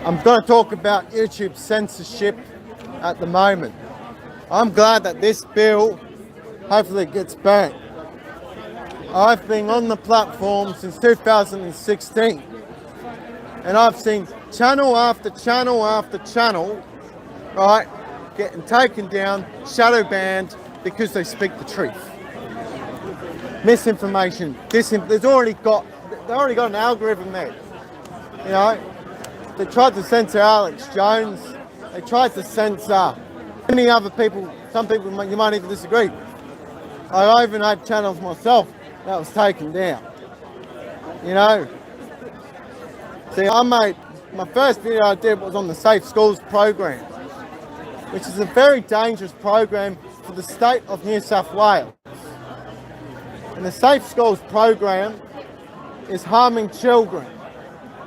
I'm going to talk about YouTube censorship at the moment. I'm glad that this bill hopefully gets banned. I've been on the platform since 2016 and I've seen channel after channel after channel, right, getting taken down, shadow banned because they speak the truth. Misinformation, they've already got an algorithm there. You know, they tried to censor Alex Jones. They tried to censor many other people. Some people you might even disagree. I even had channels myself that was taken down. You know. See, my first video I did was on the Safe Schools program, which is a very dangerous program for the state of New South Wales. And the Safe Schools program is harming children.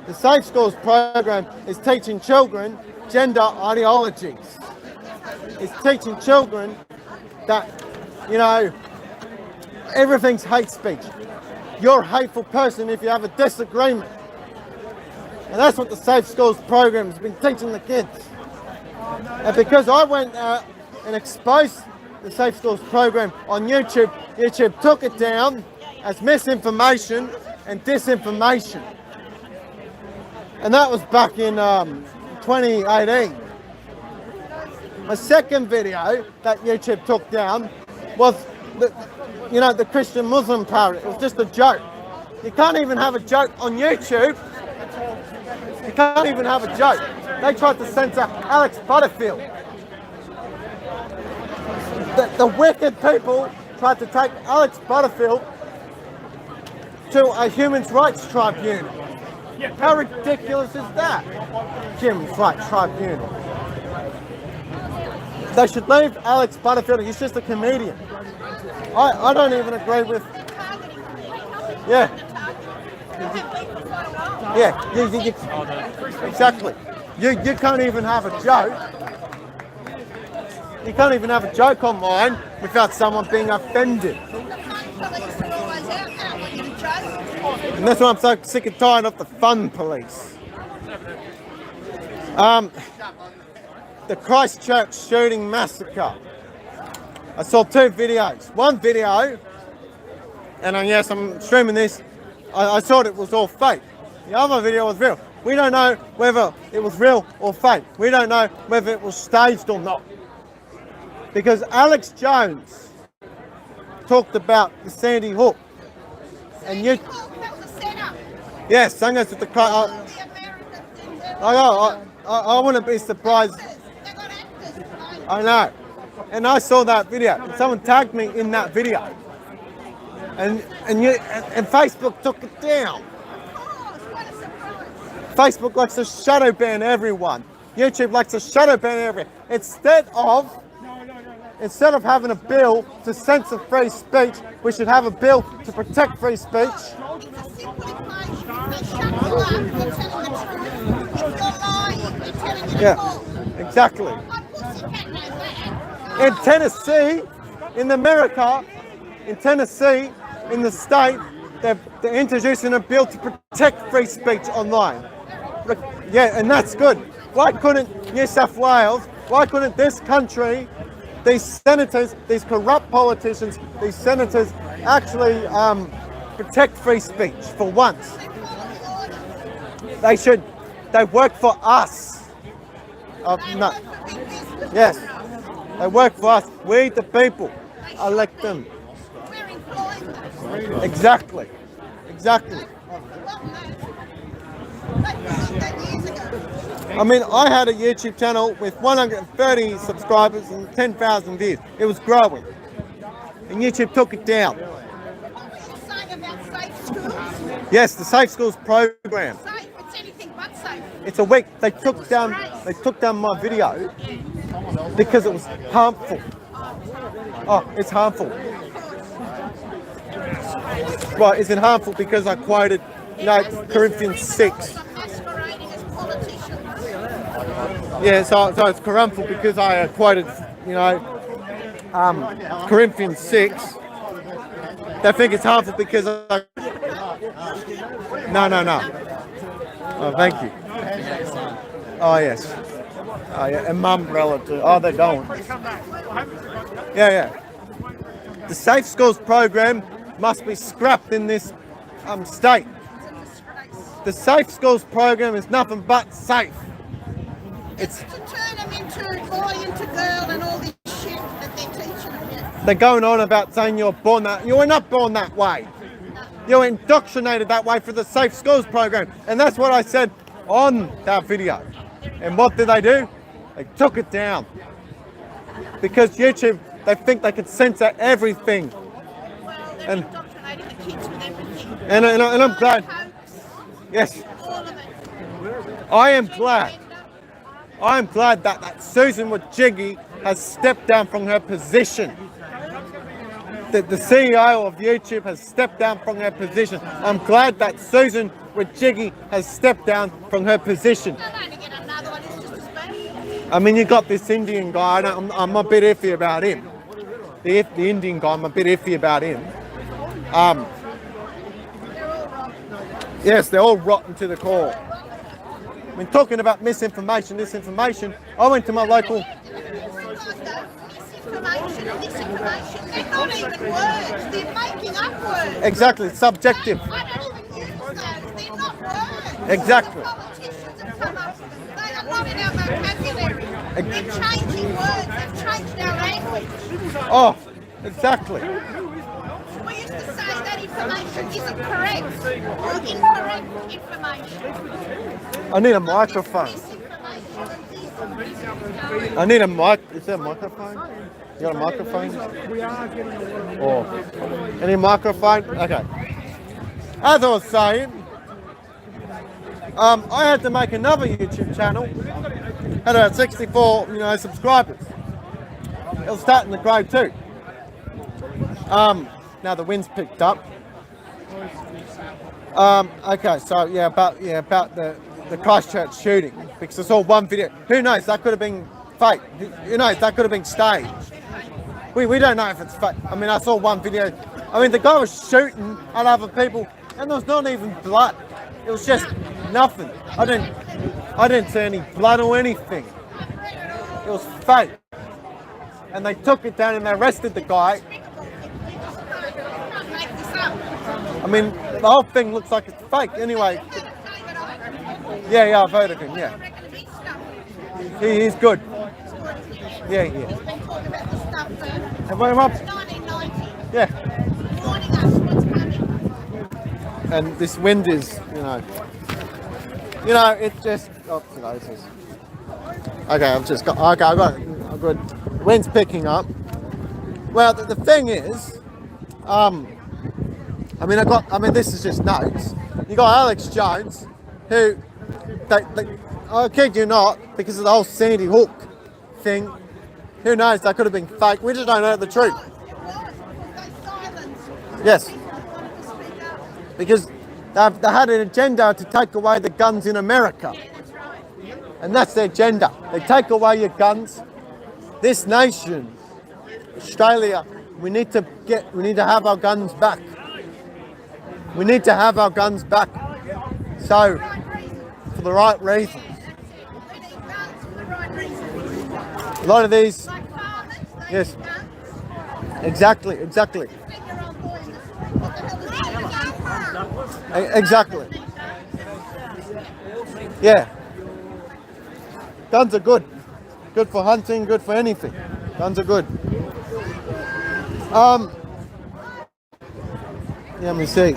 The Safe Schools program is teaching children gender ideologies. It's teaching children that, you know, everything's hate speech. You're a hateful person if you have a disagreement. And that's what the Safe Schools program has been teaching the kids. And because I went out and exposed the Safe Schools program on YouTube, YouTube took it down as misinformation and disinformation. And that was back in 2018. My second video that YouTube took down was the Christian Muslim parody. It was just a joke. You can't even have a joke on YouTube. You can't even have a joke. They tried to censor Alex Butterfield. The wicked people tried to take Alex Butterfield to a human rights tribunal. How ridiculous is that? Human rights tribunal. They should leave Alex Butterfield. He's just a comedian. I don't even agree with. Yeah. Yeah. Exactly. You can't even have a joke. You can't even have a joke online without someone being offended. And that's why I'm so sick and tired of the fun police. The Christchurch shooting massacre. I saw two videos. One video, and yes, I'm streaming this, I thought it was all fake. The other video was real. We don't know whether it was real or fake. We don't know whether it was staged or not. Because Alex Jones talked about the Sandy Hook. And you... Yes, sang us with the... I wouldn't be surprised. I know. And I saw that video. And someone tagged me in that video. And Facebook took it down. Facebook likes to shadow ban everyone. YouTube likes to shadow ban everyone. Instead of having a bill to censor free speech, we should have a bill to protect free speech. Yeah, exactly. In Tennessee, in America, in Tennessee, in the state, they're introducing a bill to protect free speech online. Yeah, and that's good. Why couldn't New South Wales, why couldn't this country, these senators, these corrupt politicians, these senators actually protect free speech for once? They work for us. No. Yes, they work for us. We, the people, elect them. Exactly. I mean, I had a YouTube channel with 130 subscribers and 10,000 views. It was growing. And YouTube took it down. Yes, the Safe Schools program. It's anything but safe. It's a week. They took down my video because it was harmful. Oh, it's harmful. Well, is it harmful because I quoted, Corinthians 6? Yeah, so it's harmful because I quoted, Corinthians 6. They think it's harmful because I... No. Oh, thank you. Oh yes. Oh yeah, and mum relative. Oh, they're going. Yeah. The Safe Schools program must be scrapped in this state. The Safe Schools program is nothing but safe. It's to turn them into boy, into girl, and all this shit that they're teaching them. They're going on about saying you were not born that way. You were indoctrinated that way for the Safe Schools program. And that's what I said on that video. And what did they do? They took it down. Because YouTube, they think they can censor everything. Well, they're And- indoctrinating the kids with everything. And I'm glad. Hoax, Yes, all of it. I am glad. I'm glad that Susan Wojcicki has stepped down from her position. The CEO of YouTube has stepped down from her position. I'm glad that Susan Wojcicki has stepped down from her position. They'll only get another one, it's just as bad. I mean, you got this Indian guy, I'm a bit iffy about him. The Indian guy, I'm a bit iffy about him. They're all wrong. Yes, they're all rotten to the core. I mean, talking about misinformation, disinformation, I went to my local... Misinformation and disinformation, they're not even words, they're making up words. Exactly, subjective. I don't even use those, they're not words. Exactly. The politicians have come up with them. They are not in our vocabulary. They're changing words, they've changed our language. Oh, exactly. We used to say that information isn't correct or incorrect information. I need a microphone. I need a mic. Is there a microphone? You got a microphone? Oh, any microphone? Okay. As I was saying, I had to make another YouTube channel. Had about 64, subscribers. It was starting to grow too. Now the wind's picked up. Okay, so about the Christchurch shooting, because I saw one video. Who knows? That could have been fake. Who knows? That could have been staged. We don't know if it's fake. I mean, I saw one video. I mean, the guy was shooting at other people, and there was not even blood. It was just nothing. I didn't see any blood or anything. It was fake. And they took it down and they arrested the guy. I mean, the whole thing looks like it's fake. Anyway. Yeah, I've heard of him, yeah. He's good. Yeah. And where am I? 1990. Yeah. Warning us what's coming. And this wind is, it just, okay, I've got it. I'm good. The wind's picking up. Well, the thing is, this is just notes. You got Alex Jones, who, I kid you not, because of the whole Sandy Hook thing, who knows, that could have been fake. We just don't know the truth. Yes. Because they had an agenda to take away the guns in America. And that's their agenda. They take away your guns. This nation, Australia, we need to have our guns back. We need to have our guns back. So, for the right reasons. A lot of these, yes, exactly. Exactly. Yeah. Guns are good. Good for hunting, good for anything. Guns are good. Let me see.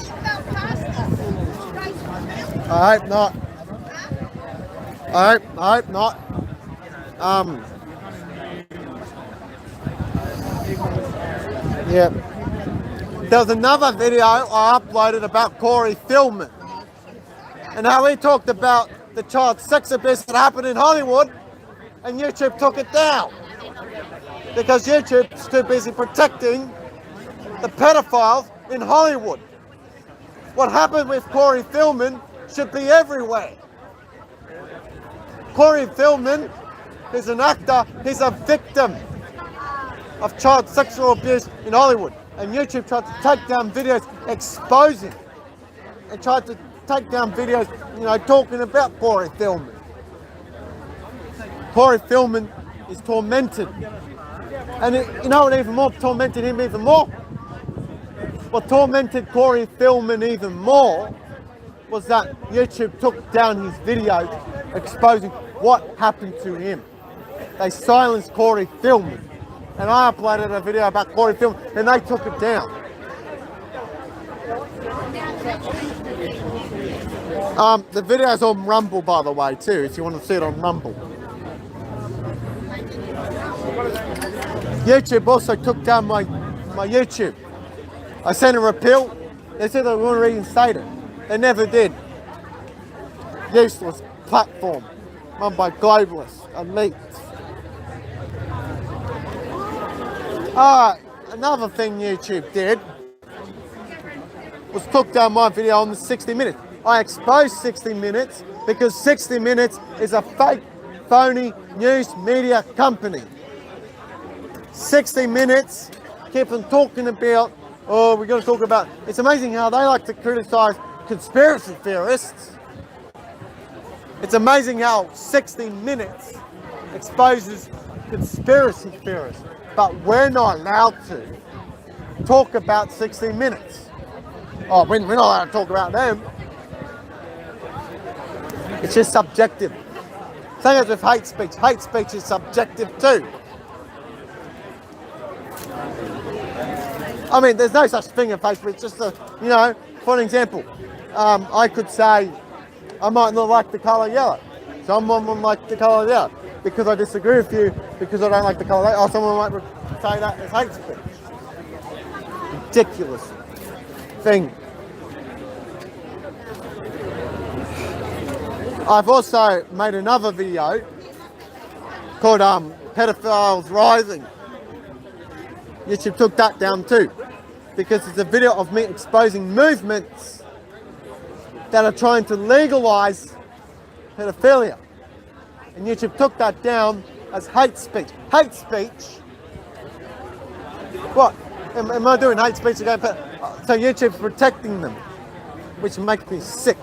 I hope not. I hope not. Yeah. There was another video I uploaded about Corey Philman and how he talked about the child sex abuse that happened in Hollywood, and YouTube took it down because YouTube's too busy protecting the pedophiles in Hollywood. What happened with Corey Philman should be everywhere. Corey Philman is an actor, he's a victim of child sexual abuse in Hollywood. And YouTube tried to take down videos exposing and tried to take down videos, talking about Corey Philman. Corey Feldman is tormented. And you know what even more tormented him even more? What tormented Corey Feldman even more was that YouTube took down his videos exposing what happened to him. They silenced Corey Feldman. And I uploaded a video about Corey Feldman and they took it down. The video's on Rumble, by the way, too, if you want to see it on Rumble. YouTube also took down my YouTube. I sent a appeal. They said they wouldn't reinstate it. They never did. Useless platform run by globalists, elites. Another thing YouTube did was took down my video on the 60 Minutes. I exposed 60 Minutes because 60 Minutes is a fake, phony news media company. 60 Minutes keep on talking about, oh, we're going to talk about, it's amazing how they like to criticize conspiracy theorists. It's amazing how 60 Minutes exposes conspiracy theorists, but we're not allowed to talk about 60 Minutes. Oh, we're not allowed to talk about them. It's just subjective. Same as with hate speech. Hate speech is subjective too. I mean, there's no such thing in hate speech. Just for an example, I could say I might not like the colour yellow. Someone would like the colour yellow because I disagree with you because I don't like the colour yellow. Or someone might say that as hate speech. Ridiculous thing. I've also made another video called Pedophiles Rising. YouTube took that down too because it's a video of me exposing movements that are trying to legalize pedophilia. And YouTube took that down as hate speech. Hate speech? What? Am I doing hate speech again? So YouTube's protecting them, which makes me sick.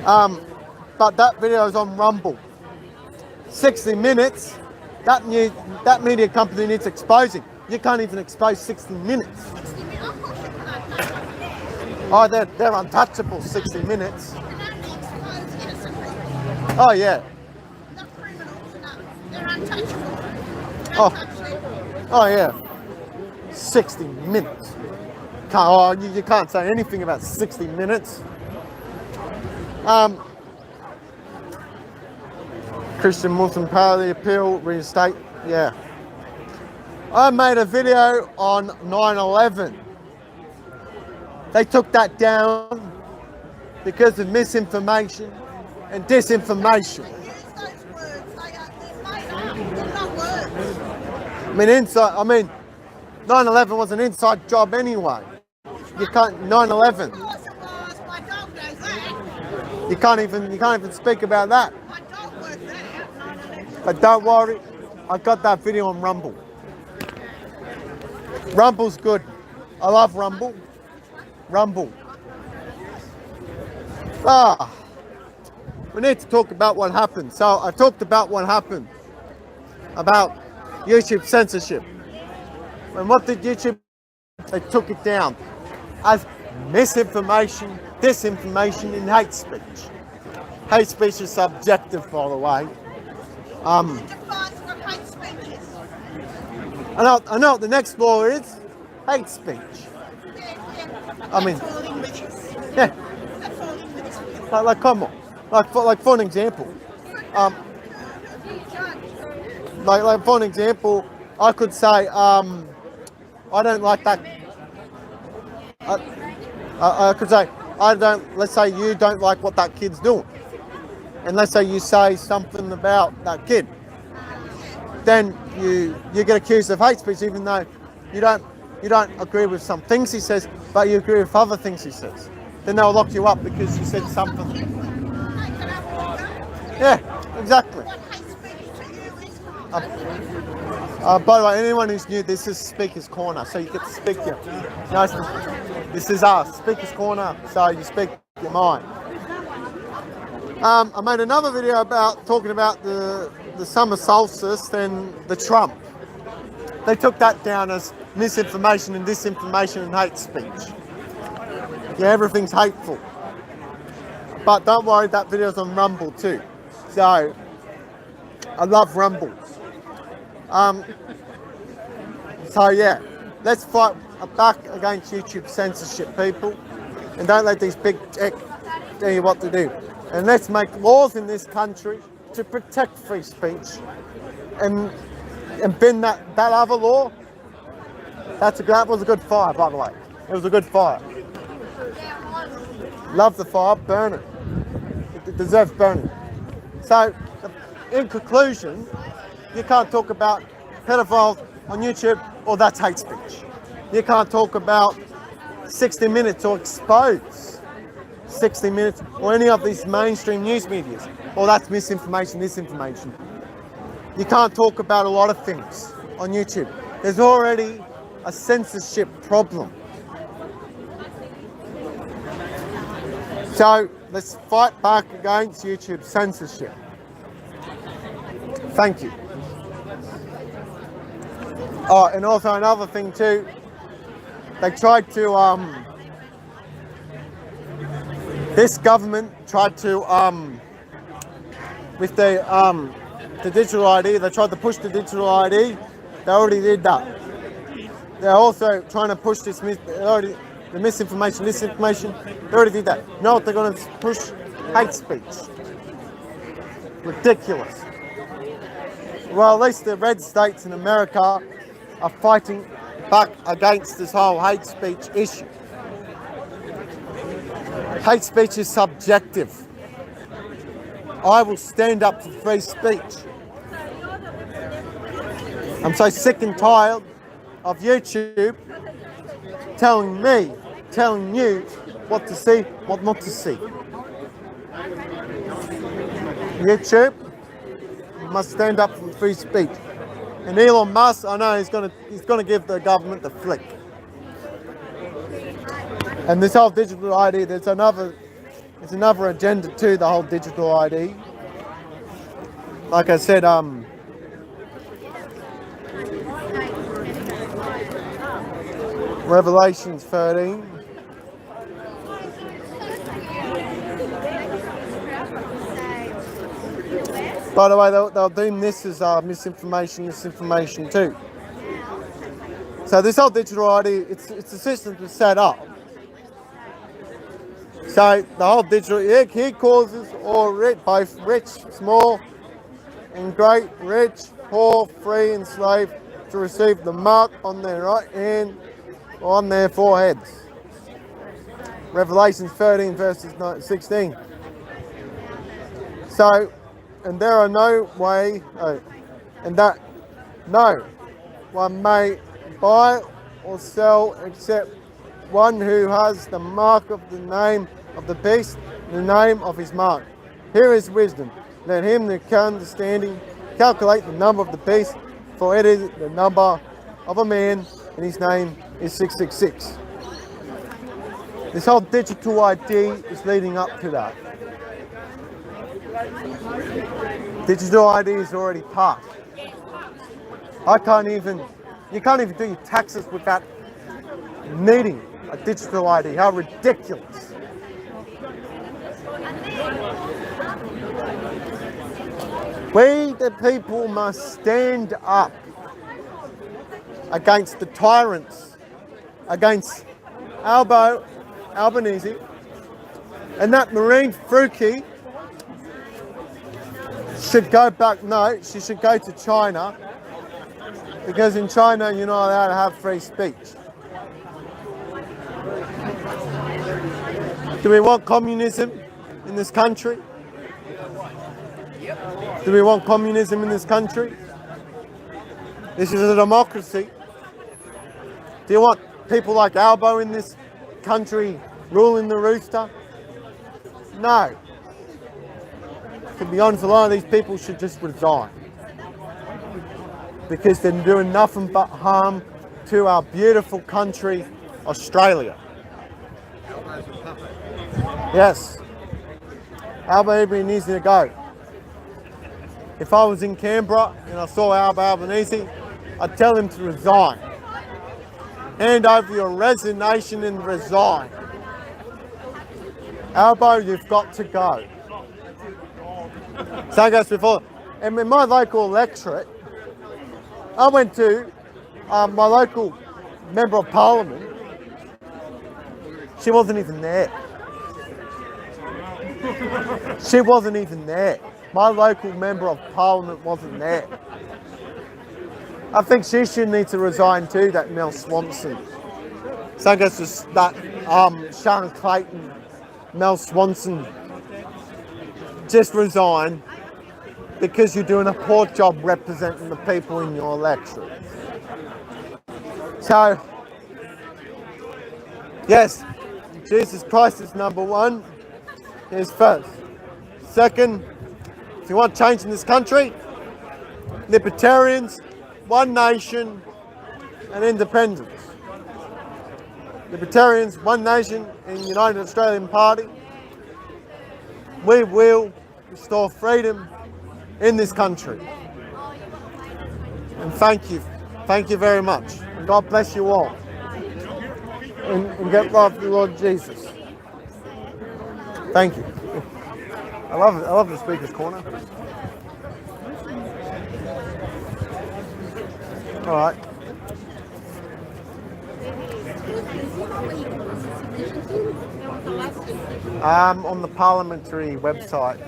But that video is on Rumble. 60 Minutes, that media company needs exposing. You can't even expose 60 Minutes. Oh, they're untouchable, 60 Minutes. Oh, yeah. They're untouchable. Oh, yeah. 60 Minutes. You can't say anything about 60 Minutes. Christian Muslim Party appeal, reinstate, yeah. I made a video on 9/11. They took that down because of misinformation and disinformation. Use those words. They're made up. They're not words. I mean, 9/11 was an inside job anyway. You can't 9/11. Of course it was. My dog knows that. You can't even speak about that. My dog worked that out. 9/11. But don't worry, I got that video on Rumble. Rumble's good. I love Rumble. Rumble. We need to talk about what happened. So I talked about what happened about YouTube censorship. And what did YouTube? They took it down as misinformation, disinformation, and hate speech. Hate speech is subjective, by the way. Defines what hate speech is. I know what the next law is. Hate speech. I mean, That's all in with this. yeah. That's all in with this. Like come on. Like for an example. Like for an example, I could say, I don't like that. I could say, let's say you don't like what that kid's doing. And let's say you say something about that kid. Then you get accused of hate speech even though you don't agree with some things he says, but you agree with other things he says. Then they'll lock you up because you said something. Yeah, exactly. What hate speech to you is. By the way, anyone who's new, this is Speaker's Corner, so you get to speak your... No, this is us, Speaker's Corner, so you speak your mind. I made another video about talking about the summer solstice and the Trump. They took that down as misinformation and disinformation and hate speech. Yeah, everything's hateful. But don't worry, that video's on Rumble too. So, I love Rumble. So yeah, let's fight back against YouTube censorship, people. And don't let these big tech tell you what to do. And let's make laws in this country to protect free speech. And bend that other law. That was a good fire, by the way. It was a good fire. Love the fire, burn it. It deserves burning. So, in conclusion, you can't talk about pedophiles on YouTube, or that's hate speech. You can't talk about 60 Minutes or expose 60 Minutes or any of these mainstream news medias, or that's misinformation, disinformation. You can't talk about a lot of things on YouTube. There's already a censorship problem. So let's fight back against YouTube censorship. Thank you. Oh, and also another thing too, they tried to, this government tried to, with the digital ID, they tried to push the digital ID, they already did that. They're also trying to push this, the misinformation, disinformation, they already did that. You know what they're going to push? Hate speech. Ridiculous. Well, at least the red states in America are fighting back against this whole hate speech issue. Hate speech is subjective. I will stand up for free speech. I'm so sick and tired of YouTube telling you what to see, what not to see. YouTube must stand up for free speech. And Elon Musk, I know he's gonna give the government the flick. And this whole digital ID, there's another agenda too, the whole digital ID. Like I said, Revelations 13. By the way, they'll deem this as misinformation, disinformation too. So this whole digital ID, it's a system to set up. So the whole digital, he causes all rich, both rich, small, and great, rich, poor, free, and slave, to receive the mark on their right hand or on their foreheads. Revelations 13 verses 16. So, and there are no way, and that no one may buy or sell except one who has the mark of the name of the beast, the name of his mark. Here is wisdom. Let him that can understanding calculate the number of the beast, for it is the number of a man, and his name is 666. This whole digital ID is leading up to that. Digital ID is already passed. You can't even do your taxes without needing a digital ID. How ridiculous. We, the people, must stand up against the tyrants, against Albanese, and that Marine Fruki should go back. No, she should go to China, because in China you're not allowed to have free speech. Do we want communism in this country? Do we want communism in this country? This is a democracy. Do you want people like Albo in this country ruling the rooster? No. To be honest, a lot of these people should just resign, because they're doing nothing but harm to our beautiful country, Australia. Yes. Albanese needs to go. If I was in Canberra and I saw Albanese, I'd tell him to resign. Hand over your resignation and resign. Albo, you've got to go. Same goes before. And in my local electorate, I went to my local member of parliament. She wasn't even there. She wasn't even there. My local member of parliament wasn't there. I think she should need to resign too, that Mel Swanson. So I guess just that Sean Clayton, Mel Swanson, just resign because you're doing a poor job representing the people in your electorate. So, yes, Jesus Christ is number one. He's first. Second, if you want change in this country, libertarians, one nation, and independence. Libertarians, one nation, and United Australian Party. We will restore freedom in this country. And thank you very much. And God bless you all. And get love to the Lord Jesus. Thank you. I love the Speaker's Corner. All right. On the parliamentary website.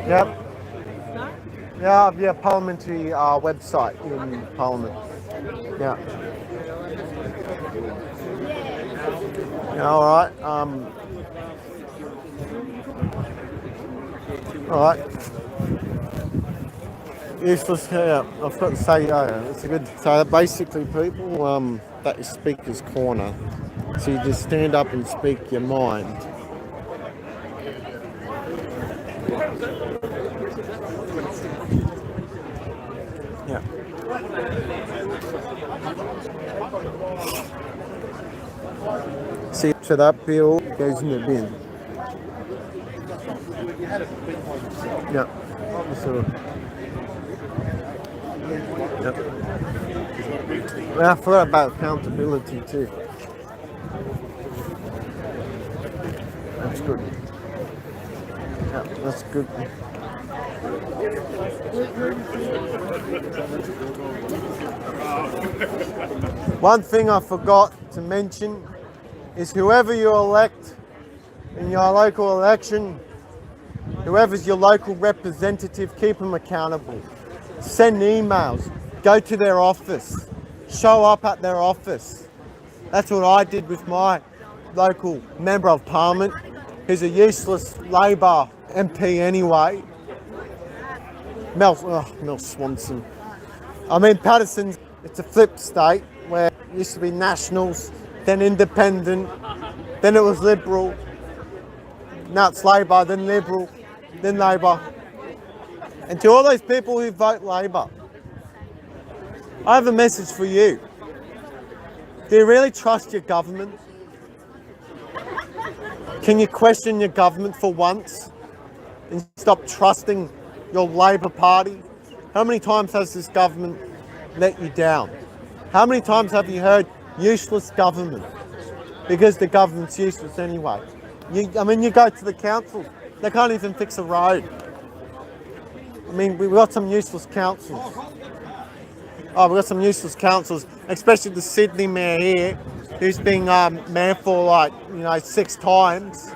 Yep. Yeah, parliamentary website in Parliament. Yeah. Yeah, all right. All right. Useless. Yeah, I've got to say, it's a good. So basically, people, that is Speaker's Corner. So you just stand up and speak your mind. Yeah. See, so that bill goes in the bin. Yeah. So. Yep. Well, I forgot about accountability too. That's good. Yeah, that's good. One thing I forgot to mention is whoever you elect in your local election, whoever's your local representative, keep them accountable. Send emails, go to their office, show up at their office. That's what I did with my local member of parliament, who's a useless Labor MP anyway. Mel Swanson. I mean, Patterson's, it's a flip state where it used to be Nationals, then Independent, then it was Liberal, now it's Labor, then Liberal, then Labor. And to all those people who vote Labor, I have a message for you. Do you really trust your government? Can you question your government for once and stop trusting your Labor Party? How many times has this government let you down? How many times have you heard useless government? Because the government's useless anyway. You go to the council, they can't even fix a road. I mean, we've got some useless councils. Oh, we've got some useless councils, especially the Sydney mayor here, who's been mayor for 6 times.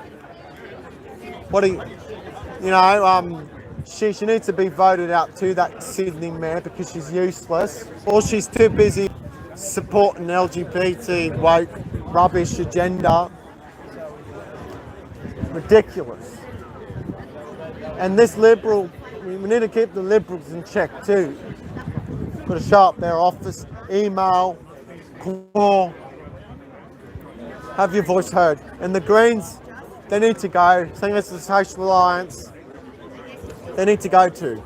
She needs to be voted out too, that Sydney mayor, because she's useless. Or she's too busy supporting LGBT woke rubbish agenda. Ridiculous. And this Liberal, we need to keep the Liberals in check too. Got to show up their office, email, call, have your voice heard. And the Greens, they need to go. Same as the Social Alliance, they need to go too.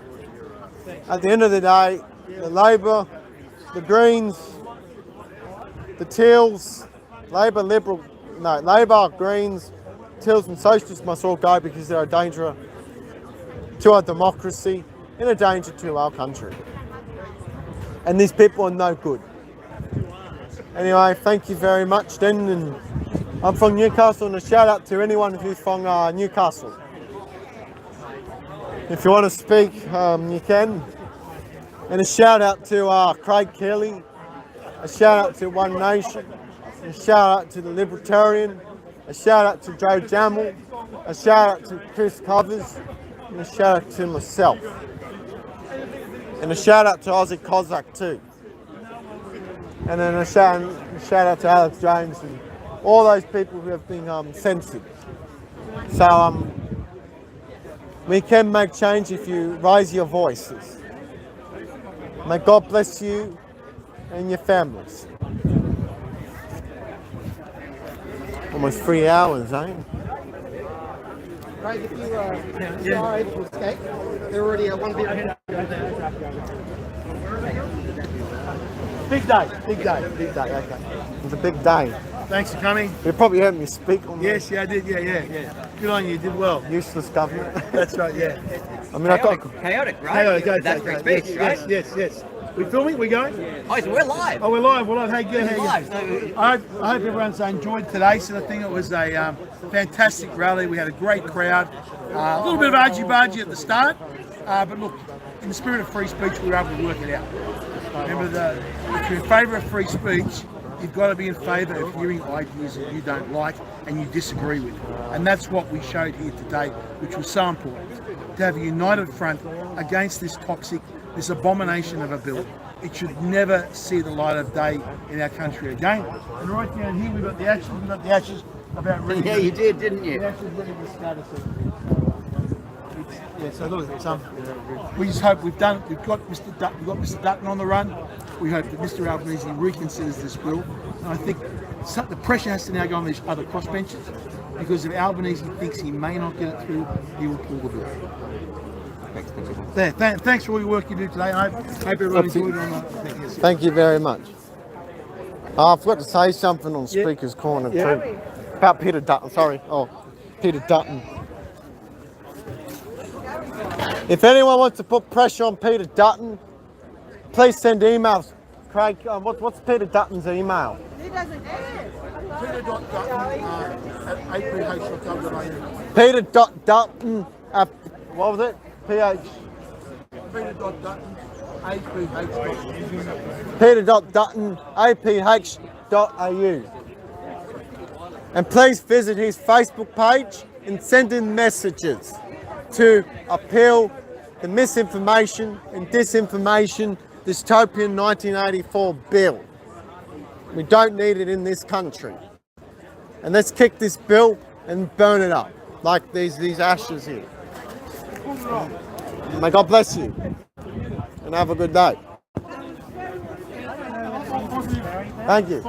At the end of the day, the Labor, the Greens, the Teals, Labor, Greens, dictators and socialists must all go because they're a danger to our democracy and a danger to our country. And these people are no good. Anyway, thank you very much then. And I'm from Newcastle, and a shout out to anyone who's from Newcastle. If you want to speak, you can. And a shout out to Craig Kelly, a shout out to One Nation, a shout out to the Libertarian, a shout out to Joe Jammel, a shout out to Chris Covers, and a shout out to myself. And a shout out to Ozzy Kozak too. And then a shout out to Alex Jones and all those people who have been censored. So we can make change if you raise your voices. May God bless you and your families. Almost 3 hours, eh? Right, if you are able to escape, they're already one beer ahead. Big day, okay. It's a big day. Thanks for coming. You probably heard me speak on Yes, yeah, I did. Yeah. Good on you. Did well. useless government. That's right. Yeah. I mean, I got Chaotic, right? Go. That's free speech, right? Yes. We filming? We going? Oh, so we're live. Oh, we're live. Hey, good. We're live. So, I hope everyone's enjoyed today. So I think it was a fantastic rally. We had a great crowd. A little bit of argy-bargy at the start, but look, in the spirit of free speech, we were able to work it out. Remember, if you're in favour of free speech, you've got to be in favour of hearing ideas that you don't like and you disagree with. And that's what we showed here today, which was so important, to have a united front against this this abomination of a bill. It should never see the light of day in our country again. And right down here, we've got the ashes about ready. yeah, you did, didn't you? The ashes ready to start us. Yeah, so look, we just hope we've got Mr. Dutton on the run. We hope that Mr. Albanese reconsiders this bill. And I think the pressure has to now go on these other crossbenchers, because if Albanese thinks he may not get it through, he will pull the bill. Thanks for all your work you do today. I hope everyone enjoyed it on that. Thank you very much. I forgot to say something on Speaker's Corner too. About Peter Dutton, Peter Dutton. If anyone wants to put pressure on Peter Dutton, please send emails. Craig, what's Peter Dutton's email? He doesn't care. Peter.Dutton@aph.gov.au. Peter.Dutton at, what was it? Peter.Dutton@aph.gov.au. Peter.Dutton@aph.gov.au. And please visit his Facebook page and send in messages to appeal the Misinformation and Disinformation Dystopian 1984 bill. We don't need it in this country. And let's kick this bill and burn it up, like these ashes here. May God bless you, and have a good day. Thank you.